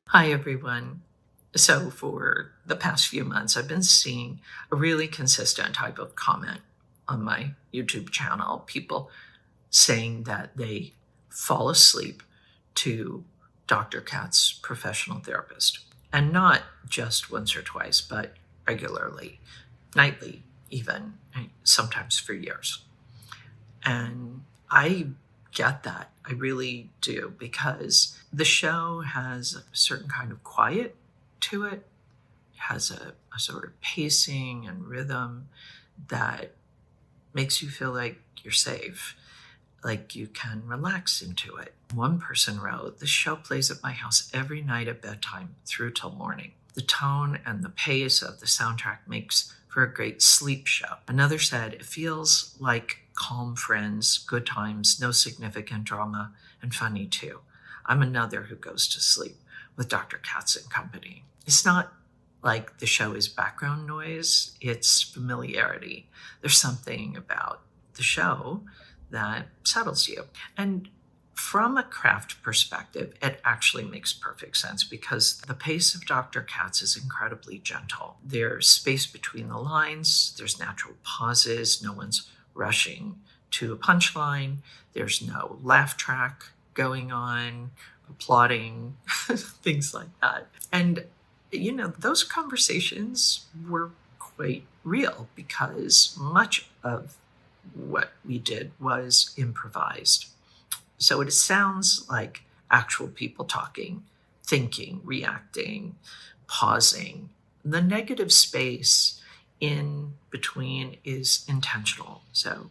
Hi, everyone. So for the past few months, I've been seeing a really consistent type of comment on my YouTube channel. People saying that they fall asleep to Dr. Katz, professional therapist. And not just once or twice, but regularly, nightly even, and sometimes for years. And I get that. I really do, because the show has a certain kind of quiet to it. It has a sort of pacing and rhythm that makes you feel like you're safe, like you can relax into it. One person wrote, "The show plays at my house every night at bedtime through till morning. The tone and the pace of the soundtrack makes for a great sleep show." Another said, "It feels like calm friends, good times, no significant drama, and funny too. I'm another who goes to sleep with Dr. Katz and company." It's not like the show is background noise, it's familiarity. There's something about the show that settles you. And from a craft perspective, it actually makes perfect sense because the pace of Dr. Katz is incredibly gentle. There's space between the lines, there's natural pauses, no one's rushing to a punchline, there's no laugh track going on, applauding, things like that. And, those conversations were quite real because much of what we did was improvised. So it sounds like actual people talking, thinking, reacting, pausing. The negative space in between is intentional, so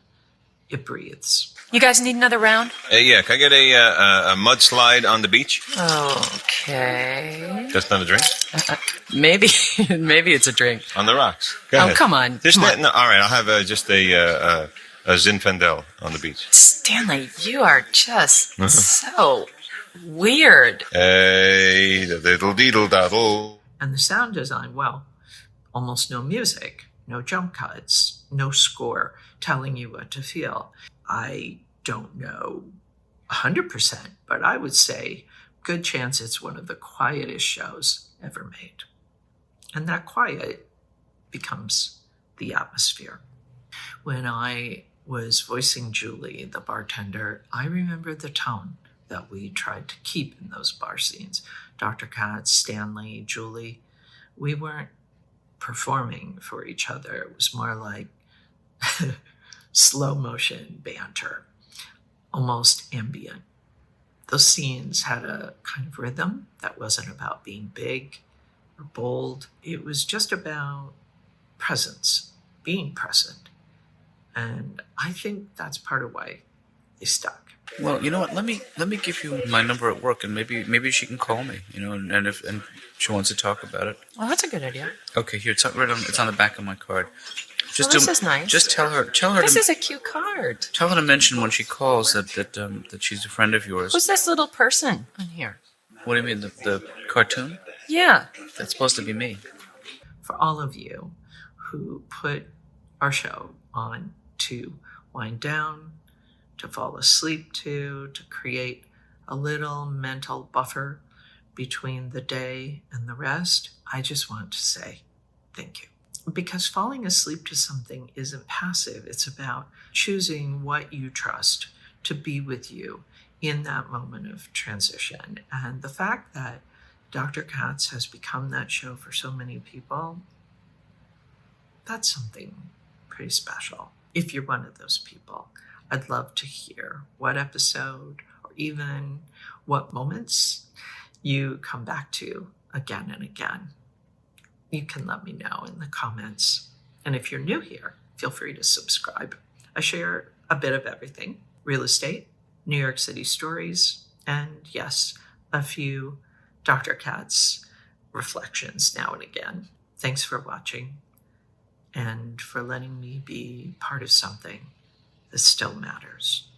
it breathes. You guys need another round? Yeah, can I get a mudslide on the beach? Okay. That's not a drink? Maybe it's a drink. On the rocks. Go ahead. Come on. Just come on. No, all right, I'll have just a Zinfandel on the beach. Stanley, you are just so weird. Hey, the diddle deedle daddle. And the sound design, well, almost no music, no jump cuts, no score telling you what to feel. I don't know 100%, but I would say good chance it's one of the quietest shows ever made. And that quiet becomes the atmosphere. When I was voicing Julie the bartender, I remember the tone that we tried to keep in those bar scenes. Dr. Katz, Stanley, Julie, we weren't performing for each other. It was more like slow motion banter, almost ambient. Those scenes had a kind of rhythm that wasn't about being big or bold. It was just about presence, being present. And I think that's part of why they stuck. Well, you know what? Let me give you my number at work, and maybe she can call me. And if she wants to talk about it. Well, that's a good idea. Okay, here it's on the back of my card. This is nice. Just tell her. This is a cute card. Tell her to mention when she calls that she's a friend of yours. Who's this little person on here? What do you mean, the cartoon? Yeah. That's supposed to be me. For all of you who put our show on to wind down, to fall asleep to create a little mental buffer between the day and the rest, I just want to say thank you. Because falling asleep to something isn't passive. It's about choosing what you trust to be with you in that moment of transition. And the fact that Dr. Katz has become that show for so many people, that's something pretty special. If you're one of those people, I'd love to hear what episode or even what moments you come back to again and again. You can let me know in the comments. And if you're new here, feel free to subscribe. I share a bit of everything: real estate, New York City stories, and yes, a few Dr. Katz reflections now and again. Thanks for watching and for letting me be part of something that still matters.